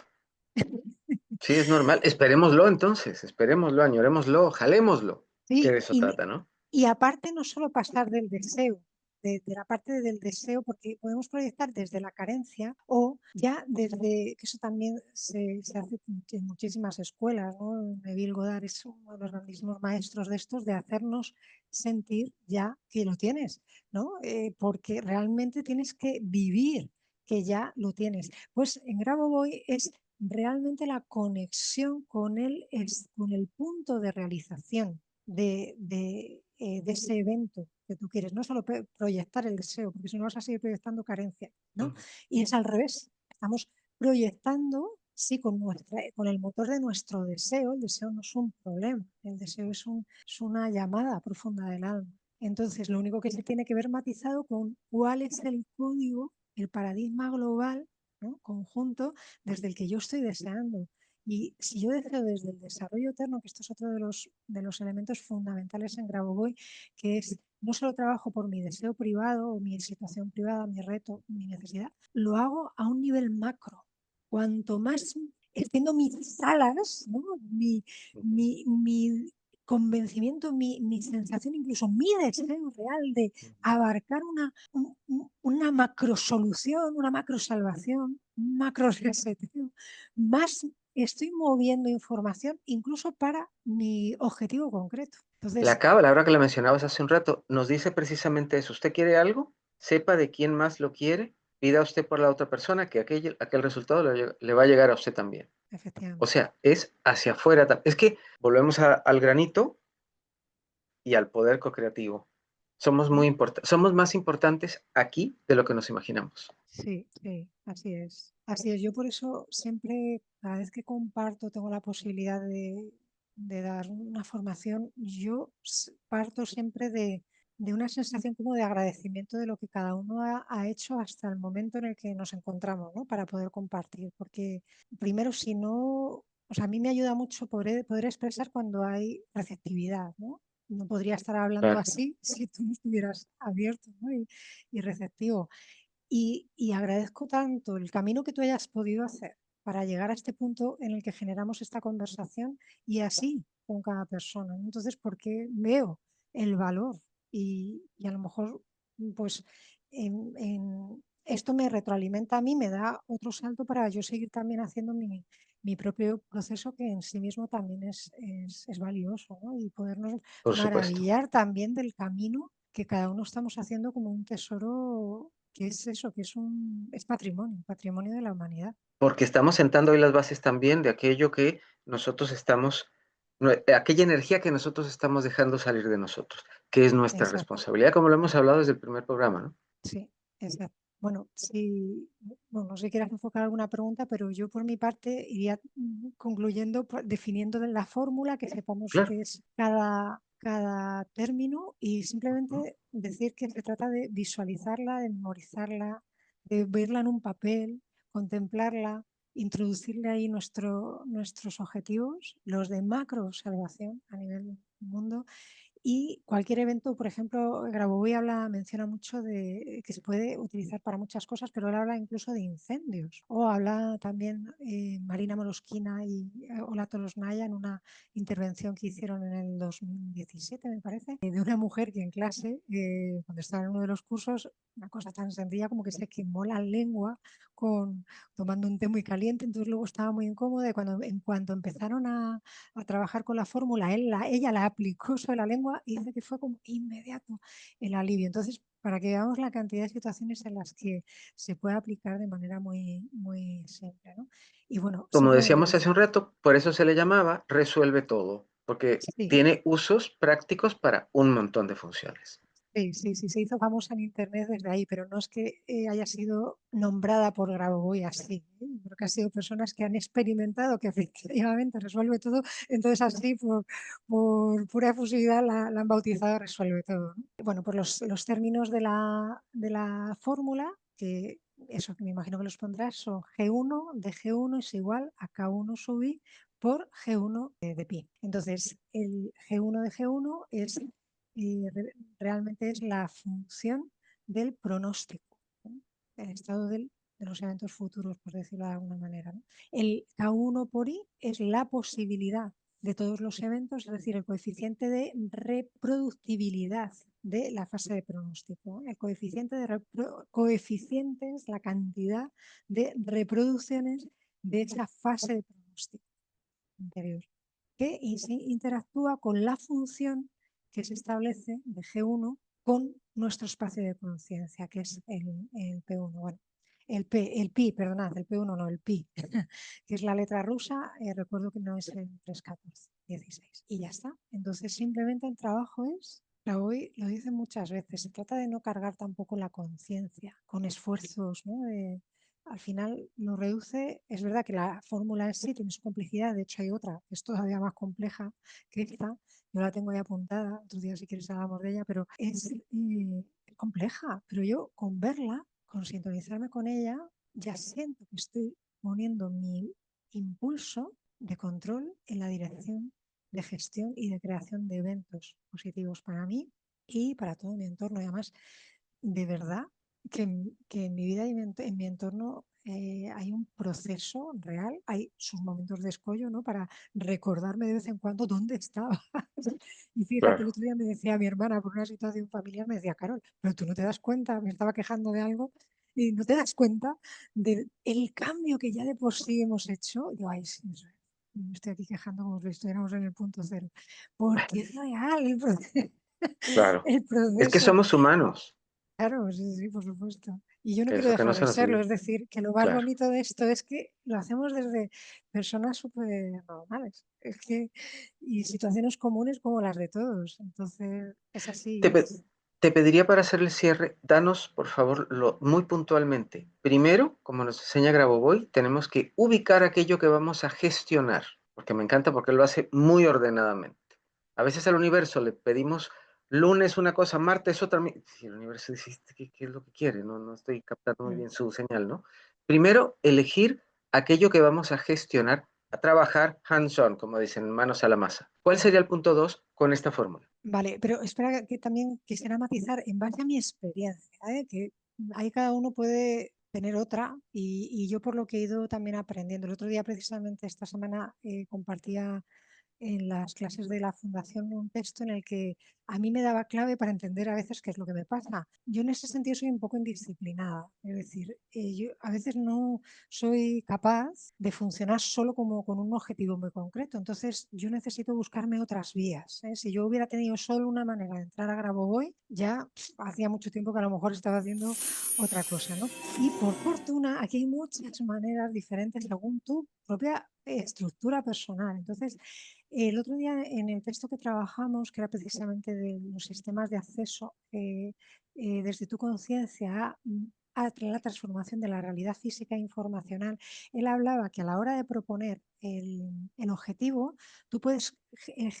Exacto. Sí, es normal. Esperémoslo entonces, esperémoslo, añorémoslo, jalémoslo, que Sí, de eso trata, ¿no? y aparte no solo pasar del deseo, de la parte del deseo, porque podemos proyectar desde la carencia o ya desde, que eso también se hace en muchísimas escuelas, ¿no? Neville Goddard es uno de los grandísimos maestros de estos, de hacernos sentir ya que lo tienes, ¿no? Porque realmente tienes que vivir que ya lo tienes. Pues en Grabovoi es realmente la conexión con el punto de realización de ese evento que tú quieres. No solo proyectar el deseo, porque si no vas a seguir proyectando carencia, ¿no? Ujú. Y es al revés. Estamos proyectando, sí, con el motor de nuestro deseo. El deseo no es un problema, el deseo es una llamada profunda del alma. Entonces, lo único que se tiene que ver matizado con cuál es el código, el paradigma global, ¿no? Conjunto desde el que yo estoy deseando. Y si yo deseo desde el desarrollo eterno, que esto es otro de los elementos fundamentales en Grabovoi, que es no solo trabajo por mi deseo privado o mi situación privada, mi reto, mi necesidad, lo hago a un nivel macro. Cuanto más extiendo mis alas, ¿no? Ujú. mi convencimiento, mi sensación, incluso mi deseo real de Ujú. abarcar una macro solución, una macro salvación, un macro reseteo, más estoy moviendo información incluso para mi objetivo concreto. La Entonces, cábala, ahora que la mencionabas hace un rato, nos dice precisamente eso. ¿Usted quiere algo? Sepa de quién más lo quiere, pida usted por la otra persona que aquel resultado le va a llegar a usted también. O efectivamente, sea, es hacia afuera. Es que volvemos al granito y al poder co-creativo. Somos más importantes aquí de lo que nos imaginamos. sí, sí, así es. Así es. Yo por eso siempre, cada vez que comparto, tengo la posibilidad de dar una formación, yo parto siempre de una sensación como de agradecimiento de lo que cada uno ha hecho hasta el momento en el que nos encontramos, ¿no? Para poder compartir. Porque primero, si no, o sea, a mí me ayuda mucho poder expresar cuando hay receptividad, ¿no? No podría estar hablando Claro. así si tú no estuvieras abierto, ¿no? Y receptivo. Y agradezco tanto el camino que tú hayas podido hacer para llegar a este punto en el que generamos esta conversación y así con cada persona, ¿no? Entonces, porque veo el valor y a lo mejor, pues, esto me retroalimenta a mí, me da otro salto para yo seguir también haciendo mi propio proceso, que en sí mismo también es valioso, ¿no? Y podernos Por supuesto. maravillar también del camino que cada uno estamos haciendo como un tesoro, que es eso, que es patrimonio, patrimonio de la humanidad. Porque estamos sentando hoy las bases también de aquello que nosotros estamos, aquella energía que nosotros estamos dejando salir de nosotros, que es nuestra Exacto, responsabilidad, como lo hemos hablado desde el primer programa, ¿no? sí, exacto. Bueno, sí, bueno, no sé si quieras enfocar alguna pregunta, pero yo por mi parte iría concluyendo, definiendo la fórmula, que sepamos Claro. qué es cada término y Ujú. simplemente decir que se trata de visualizarla, de memorizarla, de verla en un papel, contemplarla, introducirle ahí nuestros objetivos, los de macro salvación a nivel mundo. Y cualquier evento, por ejemplo, Grabovoi menciona mucho de que se puede utilizar para muchas cosas, pero él habla incluso de incendios. O habla también Marina Moroskina y Ola Tolosnaya en una intervención que hicieron en el 2017, me parece, de una mujer que en clase, cuando estaba en uno de los cursos, una cosa tan sencilla como que se quemó la lengua con, tomando un té muy caliente, entonces luego estaba muy incómoda y en cuanto empezaron a trabajar con la fórmula, ella la aplicó sobre la lengua y dice que fue como inmediato el alivio. Entonces, para que veamos la cantidad de situaciones en las que se puede aplicar de manera muy, muy simple, ¿no? Y bueno, Como simplemente decíamos hace decir, un rato, por eso se le llamaba resuelve todo, porque sí, tiene usos prácticos para un montón de funciones. sí, sí, sí, se hizo famosa en Internet desde ahí, pero no es que haya sido nombrada por Grabovoi así, ¿eh? Creo que ha sido personas que han experimentado que efectivamente resuelve todo, entonces así por pura efusividad la han bautizado Resuelve todo, ¿no? Bueno, pues los términos de la fórmula, que eso que me imagino que los pondrás, son G1 de G1 es igual a K1 sub I por G1 de pi. Entonces, el G1 de G1 es realmente es la función del pronóstico, ¿no? El estado de los eventos futuros, por decirlo de alguna manera, ¿no? El K1 por I es la posibilidad de todos los eventos, es decir, el coeficiente de reproductibilidad de la fase de pronóstico. El coeficiente es la cantidad de reproducciones de esa fase de pronóstico anterior, que interactúa con la función que se establece de G1 con nuestro espacio de conciencia, que es el P1. Bueno, el pi, perdonad, el P1 no, el pi, que es la letra rusa, recuerdo que no es el 314, 16. Y ya está. Entonces, simplemente el trabajo es, hoy lo dicen muchas veces, se trata de no cargar tampoco la conciencia con esfuerzos, ¿no? Al final lo reduce, es verdad que la fórmula en sí tiene su complejidad, de hecho hay otra que es todavía más compleja que esta, yo la tengo ahí apuntada, otro día si quieres hablamos de ella, pero es compleja, pero yo con verla, con sintonizarme con ella, ya siento que estoy poniendo mi impulso de control en la dirección de gestión y de creación de eventos positivos para mí y para todo mi entorno. Y además, de verdad que en mi vida y en mi entorno hay un proceso real, hay sus momentos de escollo, ¿no? Para recordarme de vez en cuando dónde estaba. Y fíjate, el Claro. otro día me decía mi hermana por una situación familiar, me decía, Carol, pero tú no te das cuenta, me estaba quejando de algo, y no te das cuenta del cambio que ya de por sí hemos hecho. Y yo, ay, sí, me estoy aquí quejando como si estuviéramos en el punto cero, porque es real Claro. el Es que proceso. somos humanos, Claro, sí, sí, por supuesto. Y yo no quiero eso que no dejar se de nos serlo. olvide. Es decir, que lo más Claro. bonito de esto es que lo hacemos desde personas súper normales. Es que, y situaciones comunes como las de todos. Entonces, es Te, así. pe- te pediría para hacer el cierre, danos por favor muy puntualmente. Primero, como nos enseña Grabovoi, tenemos que ubicar aquello que vamos a gestionar, porque me encanta porque él lo hace muy ordenadamente. A veces al universo le pedimos lunes una cosa, martes otra. Si el universo dice, ¿qué es lo que quiere? No, no estoy captando muy Mm. bien su señal, ¿no? Primero, elegir aquello que vamos a gestionar, a trabajar hands-on, como dicen, manos a la masa. ¿Cuál sería el punto 2 con esta fórmula? Vale, pero espera que también quisiera matizar en base a mi experiencia, ¿eh? Que ahí cada uno puede tener otra y yo por lo que he ido también aprendiendo. El otro día, precisamente esta semana, compartía en las clases de la fundación un texto en el que a mí me daba clave para entender a veces qué es lo que me pasa. Yo en ese sentido soy un poco indisciplinada, es decir, yo a veces no soy capaz de funcionar solo como con un objetivo muy concreto, entonces yo necesito buscarme otras vías, ¿eh? Si yo hubiera tenido solo una manera de entrar a Grabovoi, ya hacía mucho tiempo que a lo mejor estaba haciendo otra cosa, ¿no? Y por fortuna, aquí hay muchas maneras diferentes según tu propia estructura personal. Entonces, el otro día en el texto que trabajamos, que era precisamente de los sistemas de acceso desde tu conciencia a la transformación de la realidad física e informacional, él hablaba que a la hora de proponer el objetivo, tú puedes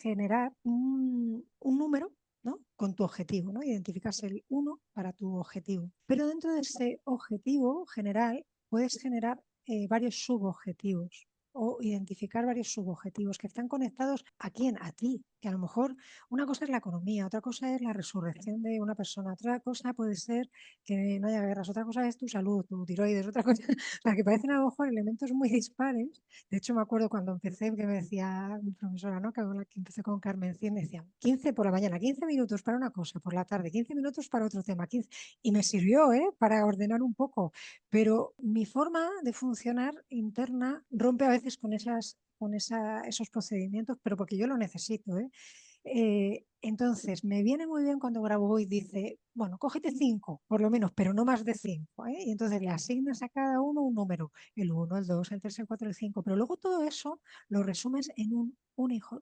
generar un número, ¿no? Con tu objetivo, ¿no? Identificas el uno para tu objetivo. Pero dentro de ese objetivo general puedes generar varios subobjetivos o identificar varios subobjetivos que están conectados a quién, a ti, que a lo mejor una cosa es la economía, otra cosa es la resurrección de una persona, otra cosa puede ser que no haya guerras, otra cosa es tu salud, tu tiroides, otra cosa, o sea, que parecen a lo mejor elementos muy dispares. De hecho, me acuerdo cuando empecé, que me decía mi profesora, ¿no? Que empecé con Carmen Cien, me decía 15 por la mañana, 15 minutos para una cosa, por la tarde, 15 minutos para otro tema, 15, y me sirvió, ¿eh? Para ordenar un poco, pero mi forma de funcionar interna rompe a veces con esos procedimientos, pero porque yo lo necesito, ¿eh? Entonces, me viene muy bien cuando Grabovoi dice, bueno, cógete 5, por lo menos, pero no más de 5, ¿eh? Y entonces le asignas a cada uno un número, el uno, el 2, el 3, el 4, el 5, pero luego todo eso lo resumes en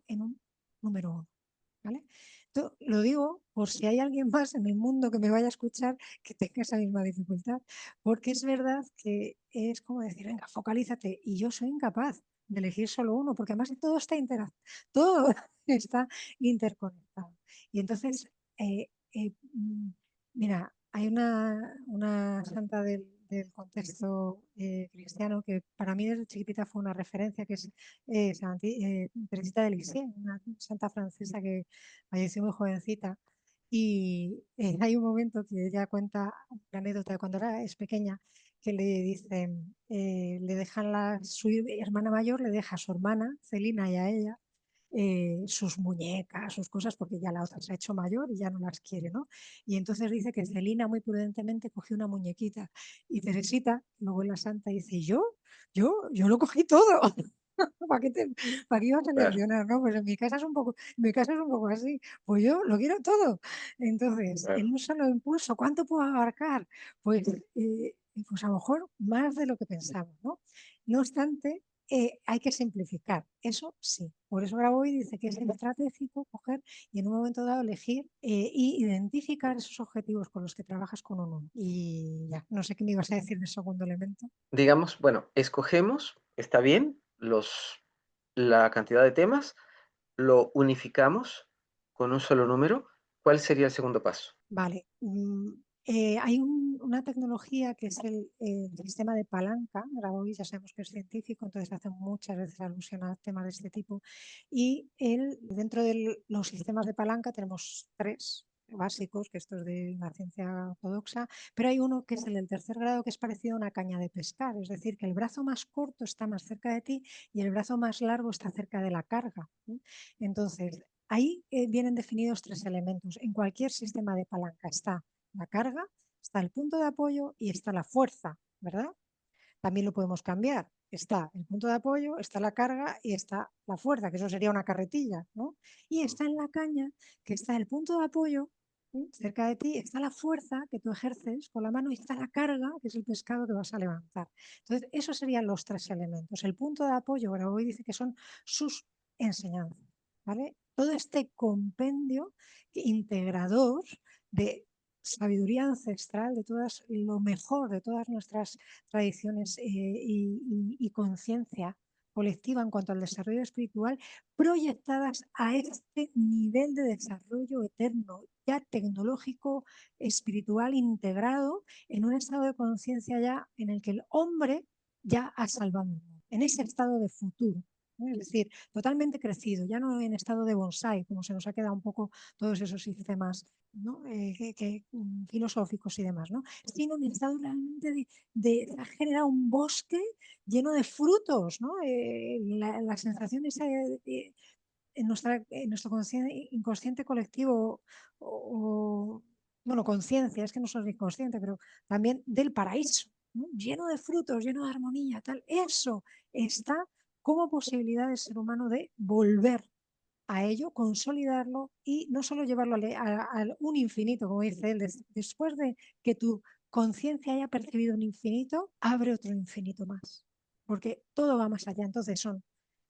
en un número 1. ¿Vale? Esto lo digo por si hay alguien más en el mundo que me vaya a escuchar que tenga esa misma dificultad, porque es verdad que es como decir, venga, focalízate, y yo soy incapaz de elegir solo uno, porque además todo está interconectado. Y entonces, eh, eh, mm, mira, hay una santa del contexto cristiano que para mí desde chiquitita fue una referencia, que es Teresita de Lisieux, una santa francesa que falleció muy jovencita. Y hay un momento que ella cuenta una anécdota de cuando es pequeña, que le dicen, le dejan su hermana mayor, le deja a su hermana, Celina, y a ella, sus muñecas, sus cosas, porque ya la otra se ha hecho mayor y ya no las quiere, ¿no? Y entonces dice que Celina muy prudentemente cogió una muñequita y Teresita, luego la santa, dice, yo lo cogí todo. ¿Para qué, para qué iba a Claro, seleccionar? ¿No? Pues en mi casa es un poco, en mi casa es un poco así. Pues yo lo quiero todo. Entonces, claro. en un solo impulso, ¿cuánto puedo abarcar? Pues, pues a lo mejor más de lo que pensamos, ¿no? No obstante, hay que simplificar, eso sí. Por eso Grabovoi dice que es estratégico coger y en un momento dado elegir y identificar esos objetivos con los que trabajas con uno. Y ya, no sé qué me ibas a decir del segundo elemento. Digamos, bueno, escogemos, está bien, la cantidad de temas, lo unificamos con un solo número. ¿Cuál sería el segundo paso? Vale. Hay una tecnología que es el sistema de palanca. Grabovoi ya sabemos que es científico, entonces hace muchas veces alusión a temas de este tipo. Y dentro de los sistemas de palanca tenemos tres básicos, que esto es de la ciencia ortodoxa, pero hay uno que es el del tercer grado, que es parecido a una caña de pescar, es decir, que el brazo más corto está más cerca de ti y el brazo más largo está cerca de la carga, ¿eh? Entonces, ahí vienen definidos tres elementos. En cualquier sistema de palanca está la carga, está el punto de apoyo y está la fuerza, ¿verdad? También lo podemos cambiar. Está el punto de apoyo, está la carga y está la fuerza, que eso sería una carretilla, ¿no? Y está en la caña, que está el punto de apoyo, ¿sí? Cerca de ti, está la fuerza que tú ejerces con la mano y está la carga, que es el pescado que vas a levantar. Entonces, esos serían los tres elementos. El punto de apoyo, ahora hoy dice que son sus enseñanzas, ¿vale? Todo este compendio integrador de sabiduría ancestral, de todas, lo mejor de todas nuestras tradiciones y conciencia colectiva en cuanto al desarrollo espiritual, proyectadas a este nivel de desarrollo eterno, ya tecnológico, espiritual, integrado en un estado de conciencia ya en el que el hombre ya ha salvado el mundo, en ese estado de futuro. ¿no? Es decir, totalmente crecido, ya no en estado de bonsai, como se nos ha quedado un poco todos esos sistemas, ¿no? Filosóficos y demás, ¿no? Sino en estado realmente ha generado un bosque lleno de frutos, ¿no? La sensación esa en nuestro inconsciente colectivo bueno, conciencia, es que no soy inconsciente, pero también del paraíso, ¿no? Lleno de frutos, lleno de armonía, tal. Eso está como posibilidad del ser humano de volver a ello, consolidarlo y no solo llevarlo a un infinito, como dice él, después de que tu conciencia haya percibido un infinito, abre otro infinito más, porque todo va más allá. Entonces son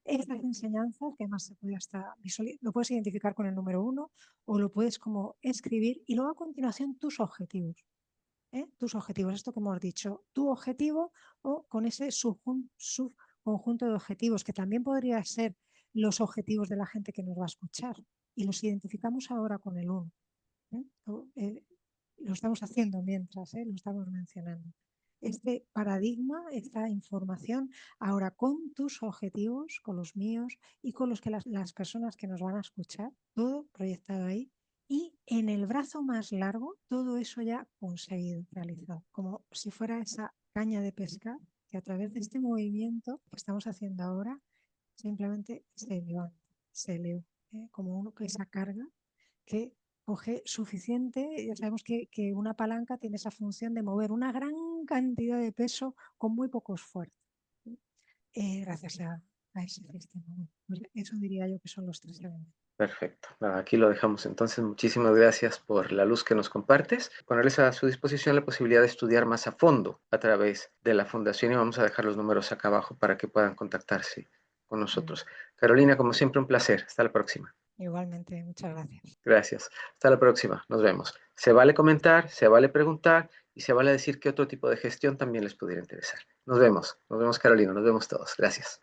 estas enseñanzas que más se puede hasta lo puedes identificar con el número 1 o lo puedes como escribir y luego a continuación tus objetivos. Tus objetivos, esto que hemos dicho, tu objetivo o con ese subconjunto de objetivos que también podría ser los objetivos de la gente que nos va a escuchar y los identificamos ahora con el 1. ¿eh? Lo estamos haciendo mientras lo estamos mencionando. Este paradigma, esta información, ahora con tus objetivos, con los míos y con los que las personas que nos van a escuchar, todo proyectado ahí. Y en el brazo más largo, todo eso ya conseguido, realizado, como si fuera esa caña de pescar que a través de este movimiento que estamos haciendo ahora, simplemente se levanta, se eleva, como uno que esa carga que coge suficiente, ya sabemos que una palanca tiene esa función de mover una gran cantidad de peso con muy poco esfuerzo, gracias a ese sistema. Bueno, pues eso diría yo que son los 3 elementos. Perfecto. Nada, aquí lo dejamos entonces. Muchísimas gracias por la luz que nos compartes. Ponerles a su disposición la posibilidad de estudiar más a fondo a través de la fundación y vamos a dejar los números acá abajo para que puedan contactarse con nosotros. Carolina, como siempre, un placer. Hasta la próxima. Igualmente, muchas gracias. Gracias. Hasta la próxima. Nos vemos. Se vale comentar, se vale preguntar y se vale decir qué otro tipo de gestión también les pudiera interesar. Nos vemos. Nos vemos, Carolina. Nos vemos todos. Gracias.